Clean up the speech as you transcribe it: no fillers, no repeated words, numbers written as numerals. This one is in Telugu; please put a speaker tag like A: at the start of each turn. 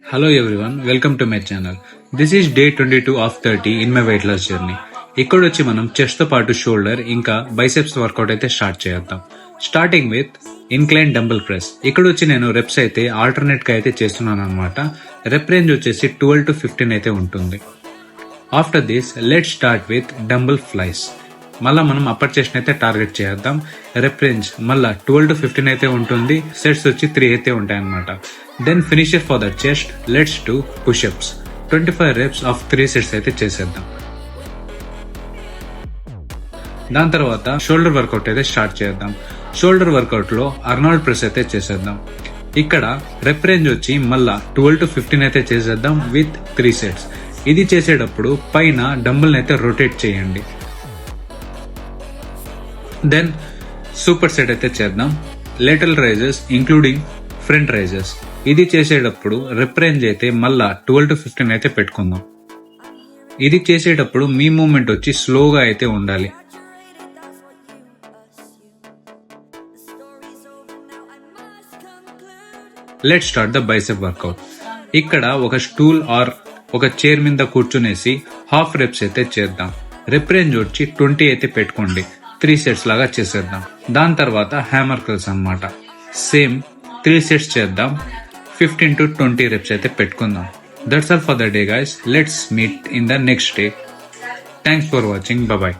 A: Hello everyone, welcome to my channel. This is day 22 of 30 in my weight loss journey. ఇక్కడ వచ్చి మనం చెస్ట్ తో పాటు షోల్డర్ ఇంకా బైసెప్స్ వర్కౌట్ అయితే స్టార్ట్ చేద్దాం. Starting with incline dumbbell press. ఇక్కడ వచ్చి నేను రెప్స్ అయితే ఆల్టర్నేట్ గా అయితే చేస్తున్నాను అనమాట. రెప్ రేంజ్ వచ్చేసి 12 to 15 అయితే ఉంటుంది. After this let start with dumbbell flies. మళ్ళా మనం అప్పర్ చెస్ట్ అయితే టార్గెట్ చేద్దాం. రెప్ రేంజ్ మళ్ళా 12 to 15 అయితే ఉంటుంది. సెట్స్ వచ్చి 3 అయితే ఉంటాయి అనమాట. Then finisher for the chest let's to pushups. 25 reps of 3 sets అయితే చేసేద్దాం. దాని తర్వాత షోల్డర్ వర్కౌట్ అయితే స్టార్ట్ చేద్దాం. షోల్డర్ వర్కౌట్ లో అర్నాల్డ్ ప్రెస్ అయితే చేసేద్దాం. ఇక్కడ రెప్ రేంజ్ వచ్చి మళ్ళా 12 to 15 అయితే చేసేద్దాం విత్ 3 sets. ఇది చేసేటప్పుడు పైన డంబుల్ అయితే రొటేట్ చేయండి. దెన్ సూపర్ సెట్ అయితే చేద్దాం. Lateral raises including front raises. ఇది చేసేటప్పుడు రెప్ రేంజ్ అయితే మళ్ళా 12 to 15 అయితే పెట్టుకుందాం. ఇది చేసేటప్పుడు మీ మూమెంట్ వచ్చి స్లోగా అయితే ఉండాలి. Let start the bicep workout. ఇక్కడ ఒక స్టూల్ ఆర్ ఒక చైర్ మీద కూర్చునేసి హాఫ్ రెప్స్ అయితే చేద్దాం. రెప్ రేంజ్ వచ్చి 20 అయితే పెట్టుకోండి. 3 sets లాగా చేసేద్దాం. దాని తర్వాత హ్యామర్ కర్ల్స్ అన్నమాట. సేమ్ 3 sets చేద్దాం. 15 to 20 reps అయితే పెట్టుకుందాం. That's all for the day guys. Let's meet in the next day. Thanks for watching. Bye bye.